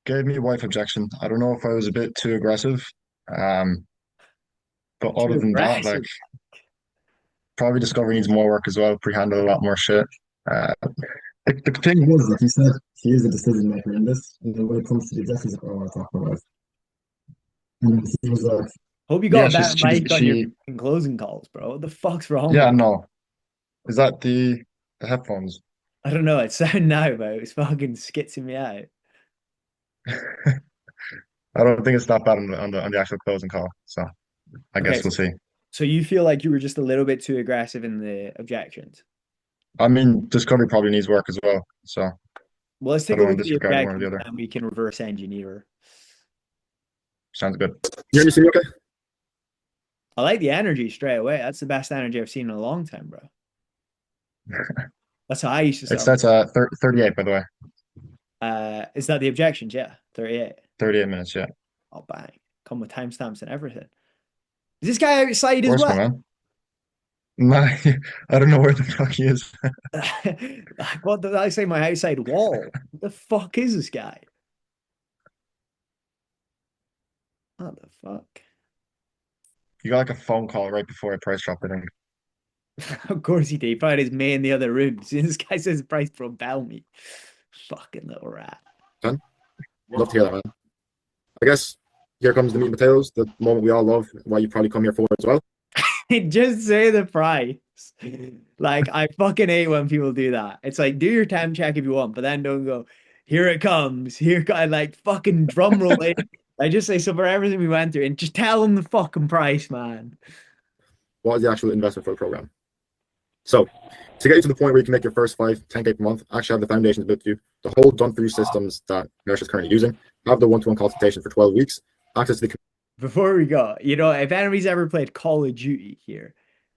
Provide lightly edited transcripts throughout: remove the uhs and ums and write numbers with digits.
Gave me a wife objection. I don't know if I was a bit too aggressive. Um, but Too other than that, like aggressive. probably Discovery needs more work as well. Pre-handled a lot more shit. Uh, the thing was, like he said, he is a decision maker in this. You know, when it comes to the objections, like, oh, I want to talk about it. And he was like, Hope you got yeah, a better mic on your she, fucking closing calls, bro. What the fuck's wrong yeah, with? no. Is that the headphones? I don't know. It's sound now, bro. It's fucking skitzing me out. I don't think it's that bad on the actual closing call. So I Okay, guess we'll see. so you feel like you were just a little bit too aggressive in the objections. I mean, Discovery probably needs work as well. So Well, let's I take a don't look want to at the disregard one or the objections other. and we can reverse engineer. Sounds good. You hear me? See me okay? I like the energy straight away. That's the best energy I've seen in a long time, bro. That's how I used to It start. starts at 38, by the way. Is that the objections? Yeah, 38. 38 minutes, yeah. Of Oh, bang. Come with timestamps and everything. Is this guy outside as course, my well? man. My, I don't know where the fuck he is. Like, what did I say? My outside wall. What the fuck is this guy? What the fuck? You got like a phone call right before I price dropped, I think. Of course he did. He probably had his mate in the other room. As soon as this guy says the price, bro, bell me. Fucking little rat. Son? Love to hear that, man. I guess here comes the meat and potatoes, the moment we all love, why you probably come here for as well. Just say the price. Like, I fucking hate when people do that. It's like, do your time check if you want, but then don't go, here it comes. Like, fucking drum roll it. I just say, so for everything we went through, and just tell them the fucking price, man. What is the actual investment for the program? So, to get you to the point where you can make your first 10K per month, actually have the foundations built to you, the whole done for you systems that Nurse is currently using, have the one-to-one consultation for 12 weeks, access to the Before we go, if anybody's ever played Call of Duty here,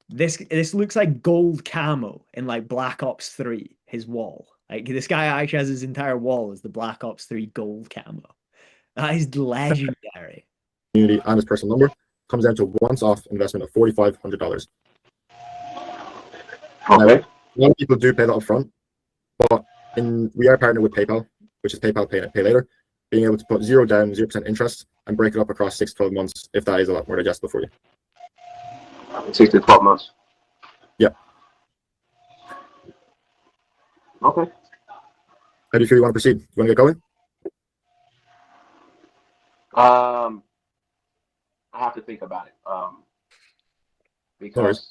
this looks like gold camo in like Black Ops 3, his wall. Like this guy actually has his entire wall as the Black Ops 3 gold camo. That is legendary. community and his personal number, comes down to once-off investment of $4,500. Now, Okay. a lot of people do pay that up front, but we are partnered with PayPal, which is PayPal Pay Later, being able to put zero down, 0% interest, and break it up across 6 to 12 months if that is a lot more digestible for you. 6 to 12 months. Yeah. Okay. How do you feel you want to proceed? You want to get going? I have to think about it. No worries. Because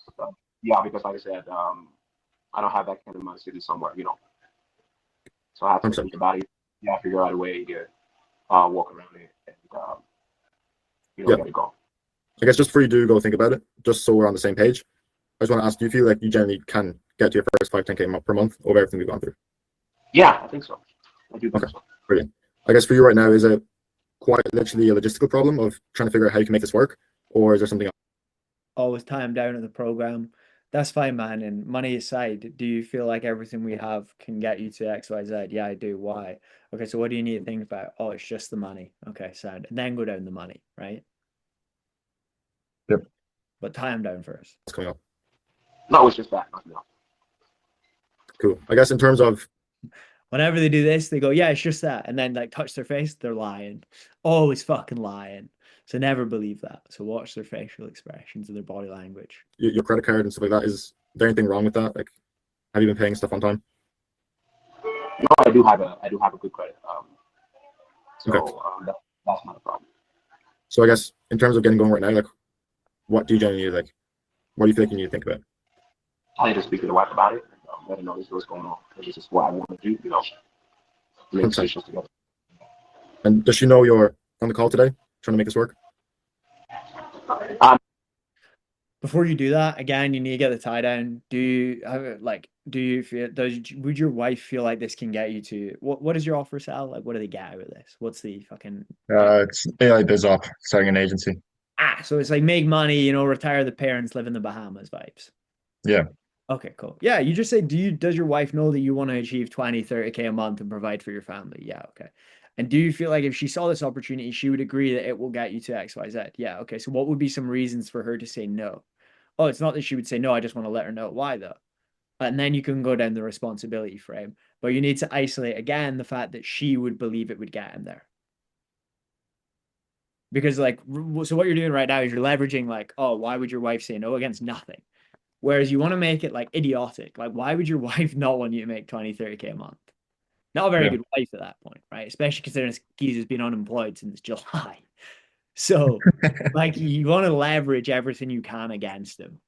yeah, because like I said, I don't have that kind of money sitting somewhere, So I have to 100%. think about it. Yeah, figure out a way to walk around it and Yeah. get it going. I guess just before you do go think about it, just so we're on the same page, I just want to ask, do you feel like you generally can get to your first 10K per month over everything we've gone through? Yeah, I think so. I do Okay, think so. brilliant. I guess for you right now, is it quite literally a logistical problem of trying to figure out how you can make this work, or is there something else? Always time down at the program. That's fine, man. And money aside, do you feel like everything we have can get you to X, Y, Z? Yeah, I do. Why? Okay, so what do you need to think about? Oh, it's just the money. Okay, sad. And then go down the money, right? Yep. But tie them down first. That's coming up? No, it's just that. No. Cool. I guess in terms of, Whenever they do this, they go, yeah, it's just that. And then like touch their face, they're lying. Always fucking lying. So never believe that. So watch their facial expressions and their body language. your credit card and stuff like that, is there anything wrong with that? Like, have you been paying stuff on time? No, I do have a good credit. Okay. That's not a problem. So I guess in terms of getting going right now, like, what do you generally need? Like, what do you feel like you need to think about? I need to speak to the wife about it. Let her know this is what's going on. This is what I want to do. Make decisions together. And does she know you're on the call today, trying to make this work? Before you do that, again, you need to get the tie down. Do you have like? Do you feel? Would your wife feel like this can get you to what? What is your offer, Sal? Like, what do they get out of this? What's the fucking It's AI biz op, starting an agency. So it's like make money, retire the parents, live in the Bahamas vibes. Yeah. Okay, cool. Yeah, you just say, does your wife know that you want to achieve 20, 30K a month and provide for your family? Yeah, okay. And do you feel like if she saw this opportunity, she would agree that it will get you to XYZ? Yeah, okay. So what would be some reasons for her to say no? Oh, it's not that she would say no, I just want to let her know why though. And then you can go down the responsibility frame. But you need to isolate again the fact that she would believe it would get him there. Because like, so what you're doing right now is you're leveraging like, oh, why would your wife say no against nothing? Whereas you want to make it like idiotic. Like, why would your wife not want you to make 20, 30K a month? Not a very Yeah. good wife at that point, right? Especially considering Keys has been unemployed since July. So, like, you want to leverage everything you can against him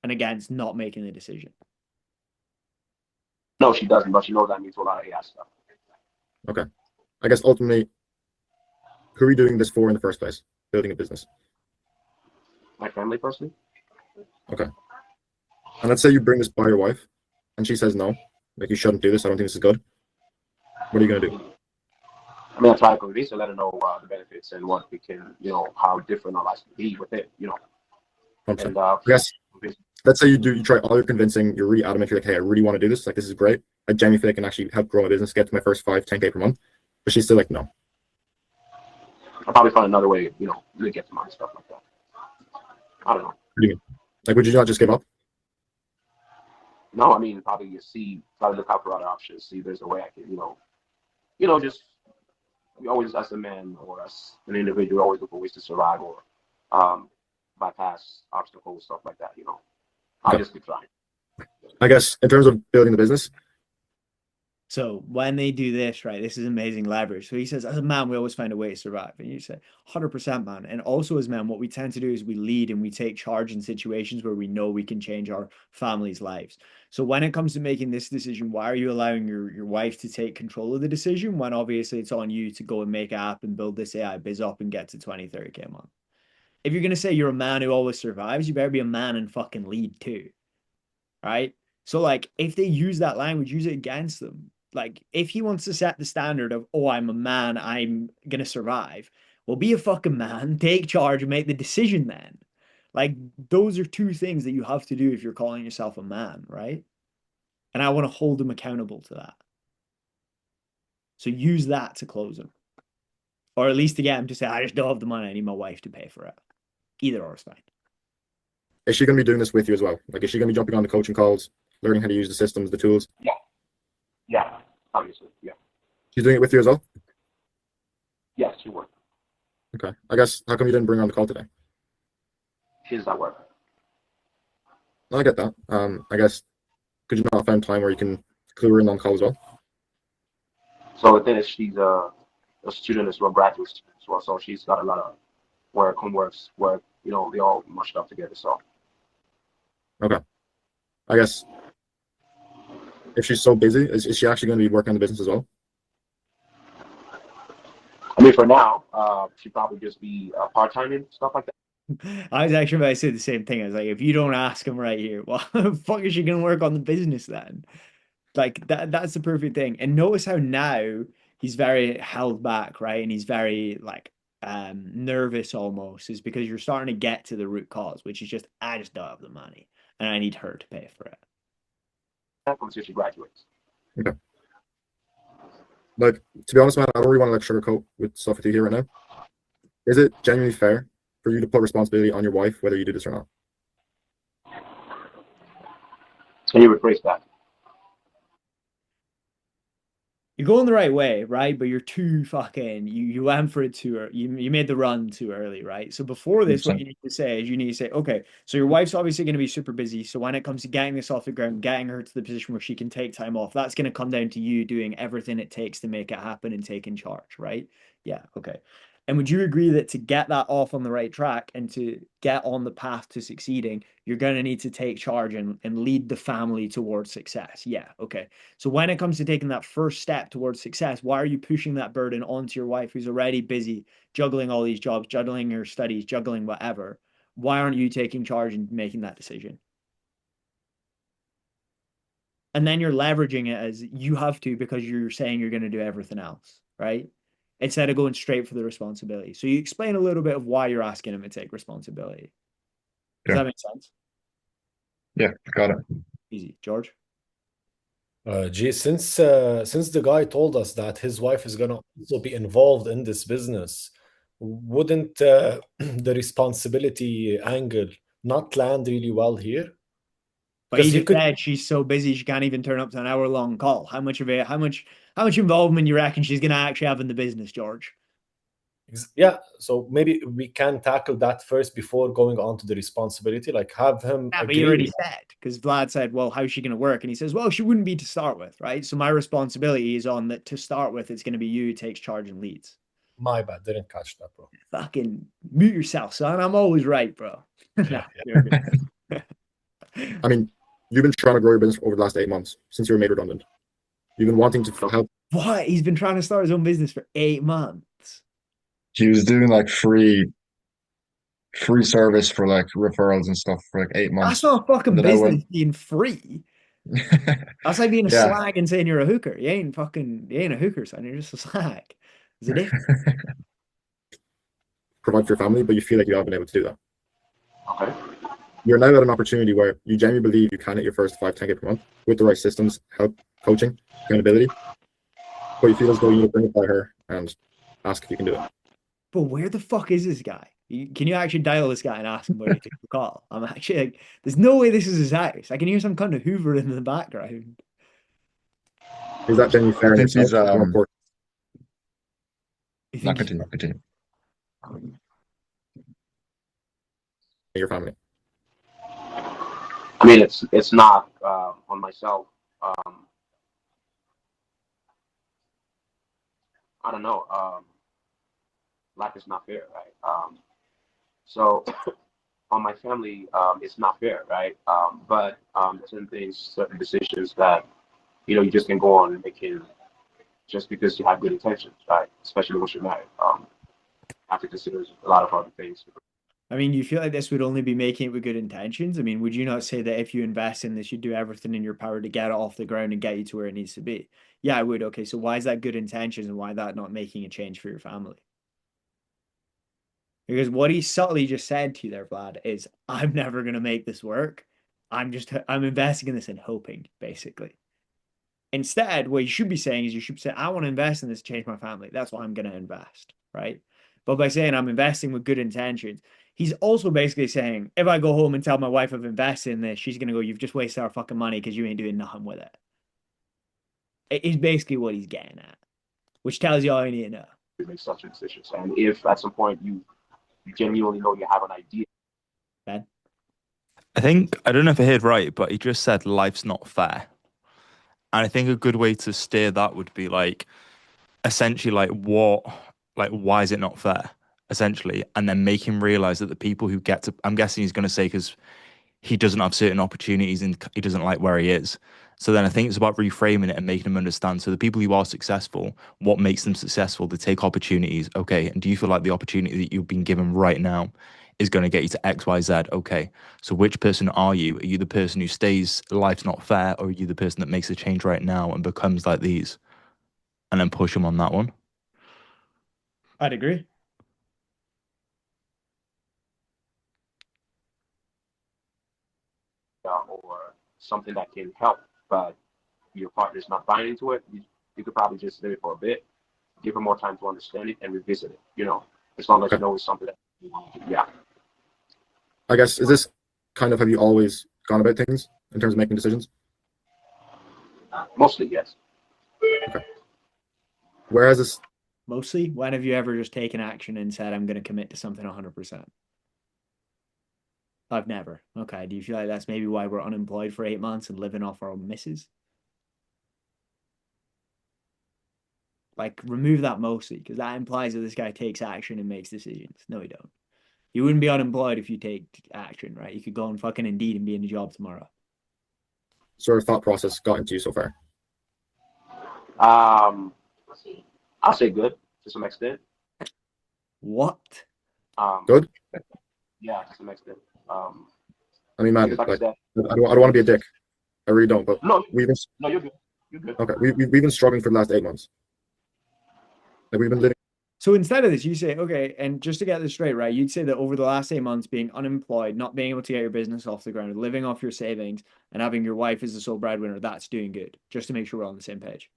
and against not making the decision. No, she doesn't, but she knows I'm into a lot of AI stuff. Okay. I guess ultimately, who are you doing this for in the first place? Building a business. My family, personally. Okay. And let's say you bring this by your wife, and she says no, like you shouldn't do this. I don't think this is good. What are you gonna do? I mean, I try to convince her, let her know the benefits and what we can, how different our lives can be with it, 100%. and Yes. Let's say you try all your convincing, you're really adamant, you're like, hey, I really want to do this, like this is great. I genuinely feel I can actually help grow my business, get to my first 5, 10K per month. But she's still like, no. I'll probably find another way, to get the money, stuff like that. I don't know. What do you mean? Like, would you not just give up? No, I mean, probably look out for other options, see if there's a way I can, just, we always, as a man or as an individual, always look for ways to survive or bypass obstacles, stuff like that, I'll just keep trying. I guess in terms of building the business. So when they do this, right, this is amazing leverage. So he says, as a man, we always find a way to survive. And you say, 100% man. And also as men, what we tend to do is we lead and we take charge in situations where we know we can change our family's lives. So when it comes to making this decision, why are you allowing your wife to take control of the decision when obviously it's on you to go and make an app and build this AI biz up and get to 20, 30K a month? If you're going to say you're a man who always survives, you better be a man and fucking lead too. Right? So like if they use that language, use it against them. Like if he wants to set the standard of, oh, I'm a man, I'm gonna survive. Well, be a fucking man, take charge and make the decision then. Like those are two things that you have to do if you're calling yourself a man, right? And I want to hold them accountable to that. So use that to close them. Or at least to get him to say, I just don't have the money, I need my wife to pay for it. Either or is fine. Is she going to be doing this with you as well? Like, is she going to be jumping on the coaching calls, learning how to use the systems, the tools? Yeah, obviously, yeah. She's doing it with you as well? Yes, she would. Okay. I guess, how come you didn't bring her on the call today? She's not working. I get that. I guess, could you not find time where you can clue her in on call as well? So the thing is, she's a student as well, graduate student as well. So she's got a lot of homeworks, work, they all mushed up together. So. Okay. I guess, if she's so busy, is she actually going to be working on the business as well? I mean, for now, she'd probably just be part-time and stuff like that. I was actually about to say the same thing. I was like, if you don't ask him right here, well, how the fuck is she gonna work on the business then? Like that's the perfect thing. And notice how now he's very held back, right? And he's very like nervous almost, is because you're starting to get to the root cause, which is just I just don't have the money and I need her to pay for it. Until she graduates. Okay. Like, to be honest, man, I don't really want to like sugarcoat with stuff with you here right now. Is it genuinely fair for you to put responsibility on your wife, whether you do this or not? Can you rephrase that? You're going the right way, right? But you're too fucking you went for it too early. You made the run too early, right? So before this, what you need to say is you need to say, okay, so your wife's obviously going to be super busy. So when it comes to getting this off the ground, getting her to the position where she can take time off, that's going to come down to you doing everything it takes to make it happen and taking charge, right? Yeah, okay. And would you agree that to get that off on the right track and to get on the path to succeeding, you're going to need to take charge and lead the family towards success? Yeah, okay. So when it comes to taking that first step towards success, why are you pushing that burden onto your wife who's already busy juggling all these jobs, juggling her studies, juggling whatever? Why aren't you taking charge and making that decision? And then you're leveraging it as you have to because you're saying you're going to do everything else, right? Instead of going straight for the responsibility. So you explain a little bit of why you're asking him to take responsibility. Does that make sense? Yeah, got it. Easy. George? Since the guy told us that his wife is gonna also be involved in this business, wouldn't the responsibility angle not land really well here? But he Because he just could, said she's so busy she can't even turn up to an hour-long call. How much of it? How much involvement you reckon she's gonna actually have in the business, George? yeah. So maybe we can tackle that first before going on to the responsibility. Like have him Yeah, but he already agree. said, because Vlad said, well, how's she going to work? And he says, well, she wouldn't be to start with, right? So my responsibility is on that to start with, it's going to be you who takes charge and leads. My bad, didn't catch that, bro. Fucking mute yourself, son. I'm always right, bro. Yeah, I mean, you've been trying to grow your business over the last 8 months since you were made redundant. You've been wanting to help. What? He's been trying to start his own business for 8 months. He was doing like free service for like referrals and stuff for like 8 months. That's not And fucking then I business went, being free. That's like being a yeah. slag and saying you're a hooker. You ain't a hooker, son. You're just a slag. There's a difference. Provide for your family, but you feel like you haven't been able to do that. Okay. You're now at an opportunity where you genuinely believe you can hit your first 5, 10K per month with the right systems, help, coaching, accountability. But you feel as though you need to bring it by her and ask if you can do it. But where the fuck is this guy? Can you actually dial this guy and ask him where he took the call? I'm actually like, there's no way this is his house. I can hear some kind of Hoover in the background. Is that genuinely fair I in think yourself? he's Or more important, You not think continue. in your family? I mean, it's not on myself. I don't know. Life is not fair, right? So on my family, it's not fair, right? But certain things, certain decisions that you just can go on and making just because you have good intentions, right? Especially once you're married. Have to consider a lot of other things. I mean, you feel like this would only be making it with good intentions? I mean, would you not say that if you invest in this, you do everything in your power to get it off the ground and get you to where it needs to be? Yeah, I would. Okay, so why is that good intentions and why that not making a change for your family? Because what he subtly just said to you there, Vlad, is I'm never gonna make this work. I'm investing in this and hoping, basically. Instead, what you should be saying is you should say, I want to invest in this to change my family. That's why I'm gonna invest, right? But by saying I'm investing with good intentions, he's also basically saying, if I go home and tell my wife I've invested in this, she's gonna go, you've just wasted our fucking money because you ain't doing nothing with it. It is basically what he's getting at, which tells you all you need to know. To make such decisions, and if at some point you genuinely know you have an idea. Ben? I think, I don't know if I heard right, but he just said life's not fair. And I think a good way to steer that would be like, essentially, why is it not fair? Essentially. And then make him realize that the people who get to, I'm guessing he's going to say, because he doesn't have certain opportunities and he doesn't like where he is. So then I think it's about reframing it and making them understand. So the people who are successful, what makes them successful? They take opportunities. Okay. And do you feel like the opportunity that you've been given right now is going to get you to X, Y, Z? Okay. So which person are you? Are you the person who stays, life's not fair? Or are you the person that makes a change right now and becomes like these? And then push them on that one. I'd agree. Or something that can help, but your partner's not buying into it, you could probably just leave it for a bit, give her more time to understand it and revisit it, as long as you know it's something that you want to do. Yeah. I guess, is this kind of, have you always gone about things in terms of making decisions? Mostly, yes. Okay. Whereas this, Mostly, when have you ever just taken action and said, I'm going to commit to something 100%? I've never. Okay. Do you feel like that's maybe why we're unemployed for 8 months and living off our own misses? Like, remove that mostly, because that implies that this guy takes action and makes decisions. No, he don't. You wouldn't be unemployed if you take action, right? You could go on fucking Indeed and be in a job tomorrow. sort of thought process got into you so far? I'll say good to some extent. What? Good? Yeah, to some extent. I mean, man, Because like I said, I don't want to be a dick. I really don't, but no, we've been, you're good. You're good. okay, we've been struggling for the last 8 months. Like, we've been living, So instead of this, you say, okay, and just to get this straight, right? You'd say that over the last 8 months, being unemployed, not being able to get your business off the ground, living off your savings, and having your wife as the sole breadwinner, that's doing good. Just to make sure we're on the same page.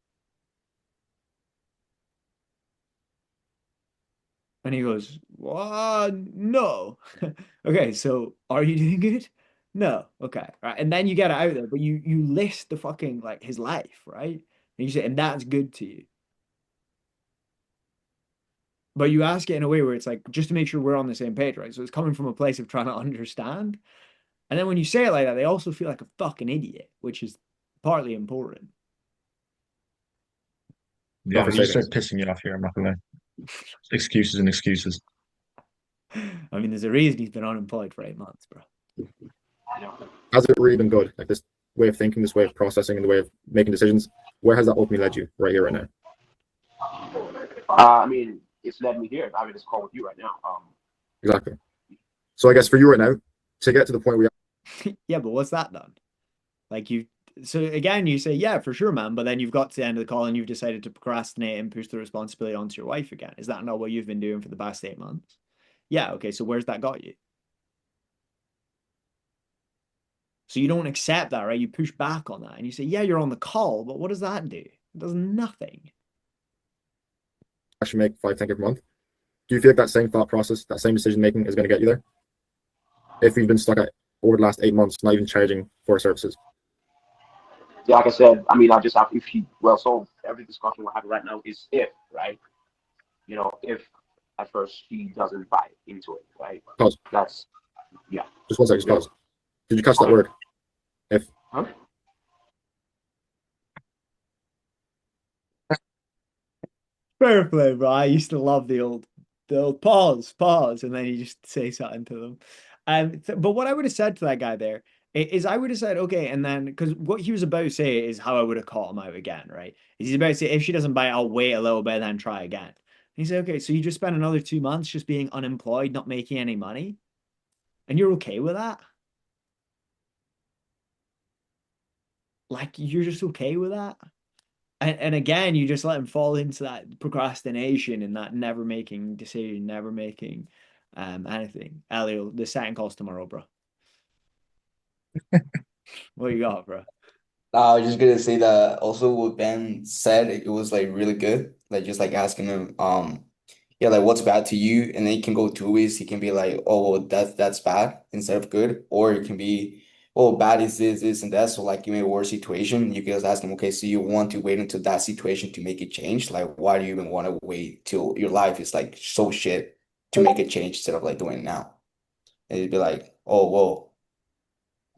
And he goes, what? No. Okay, so are you doing good? No, okay, right, and then you get it out there, but you list the fucking like his life, right? And you say, and that's good to you. But you ask it in a way where it's like just to make sure we're on the same page, right? So it's coming from a place of trying to understand. And then when you say it like that, they also feel like a fucking idiot, which is partly important. Yeah, Not for he just savings. started pissing me off here. I'm not gonna lie. Excuses and excuses. I mean, there's a reason he's been unemployed for 8 months, bro. Has it really been good? Like this way of thinking, this way of processing, and the way of making decisions. Where has that ultimately led you? Right here, right now. I mean, it's led me here. I'm in this call with you right now. Exactly. So I guess for you right now, to get to the point where Yeah, but what's that done? Like so again, you say, yeah, for sure, man, but then you've got to the end of the call and you've decided to procrastinate and push the responsibility onto your wife again. Is that not what you've been doing for the past 8 months? Yeah, okay, so where's that got you? So you don't accept that, right? You push back on that and you say, yeah, you're on the call, but what does that do? It does nothing. actually make 5, 10K per month, do you feel like that same thought process, that same decision making is going to get you there? If you've been stuck at over the last 8 months, not even charging for services. Yeah, like I said, I mean, I just have if he well, so every discussion we're having right now is if, right? You know, if at first he doesn't buy into it, right? Pause. That's yeah. Just 1 second, just pause. Did you catch that word? If. Huh? Fair play, bro. I used to love the old pause, and then you just say something to them. But what I would have said to that guy there is I would have said, okay, and then because what he was about to say is how I would have caught him out again, right? He's about to say, if she doesn't buy it, I'll wait a little bit and then try again. And he said, okay, so you just spent another 2 months just being unemployed, not making any money, and you're okay with that? Like you're just okay with that? And again, you just let him fall into that procrastination and that never making decision, never making anything. Elio, the second call's tomorrow, bro. What you got, bro? I was just gonna say that also what Ben said, it was like really good. Like just like asking him, yeah, like what's bad to you? And then he can go 2 ways. He can be like, oh well, that's bad instead of good, or it can be, oh, bad is this and that. So like you in a worse situation, you can just ask him, okay, so you want to wait until that situation to make it change? Like why do you even want to wait till your life is like so shit to make a change instead of like doing it now? And he'd be like, oh well.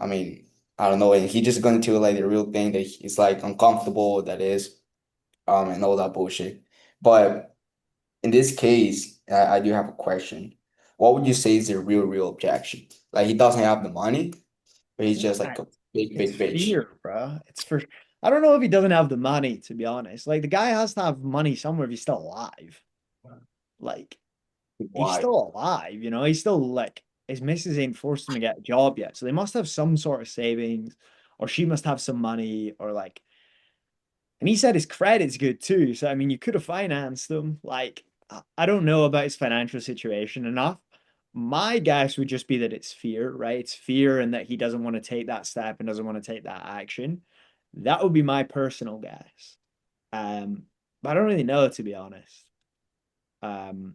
I mean, I don't know, and he just going into like the real thing that he's like uncomfortable that is, and all that bullshit. But in this case, I do have a question. What would you say is the real objection? Like he doesn't have the money, but he's just like a It's big bitch. fear, bro. I don't know if he doesn't have the money, to be honest. Like the guy has to have money somewhere if he's still alive. Like he's Why? still alive, he's still like his missus ain't forced him to get a job yet. So they must have some sort of savings, or she must have some money, or like, and he said his credit's good too. So I mean you could have financed them. Like I don't know about his financial situation enough. My guess would just be that it's fear, right? It's fear and that he doesn't want to take that step and doesn't want to take that action. That would be my personal guess. But I don't really know, to be honest. Um,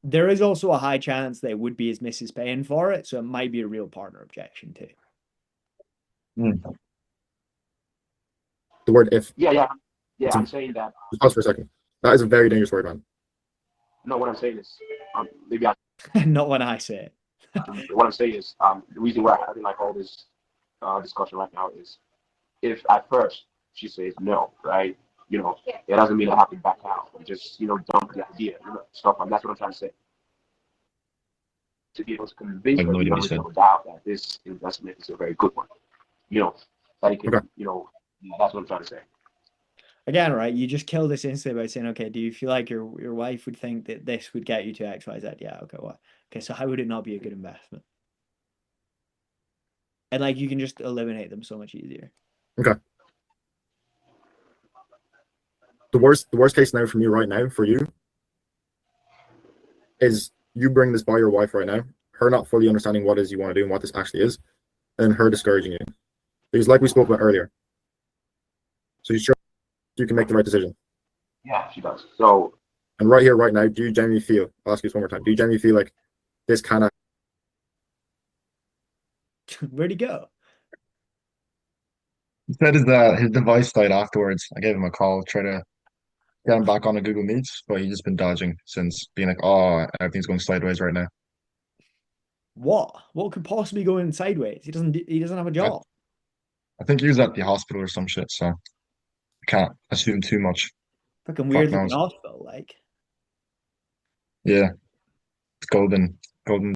there is also a high chance they would be his missus paying for it, so it might be a real partner objection too. Mm. The word if. Yeah. I'm saying that. Just pause for a second. That is a very dangerous word, man. No, what I'm saying is, maybe I. Not when I say it. What I'm saying is, the reason why I'm having like all this discussion right now is, if at first she says no, right? It doesn't mean I have to back out. Just dump the idea, stuff like that's what I'm trying to say. To be able to I convince have her no idea what beyond he said. reasonable doubt that this investment is a very good one. That he can, Okay. that's what I'm trying to say. Again, right? You just kill this instantly by saying, okay, do you feel like your wife would think that this would get you to X, Y, Z? Yeah, okay, what? Okay, so how would it not be a good investment? And like you can just eliminate them so much easier. Okay. The worst case now for me right now for you is you bring this by your wife right now, her not fully understanding what it is you want to do and what this actually is, and her discouraging you. Because like we spoke about earlier, so you sure you can make the right decision. Yeah, she does. So, and right here, right now, do you genuinely feel, I'll ask you this one more time, do you genuinely feel like this kind of Where'd he go? He said his device died afterwards. I gave him a call, try to get him back on the Google Meets, but he's just been dodging since, being like, "Oh, everything's going sideways right now." What? What could possibly go in sideways? He doesn't have a I, job. I think he was at the hospital or some shit, so I can't assume too much. Fucking Fuck weird looking knows. hospital, like. Yeah, it's golden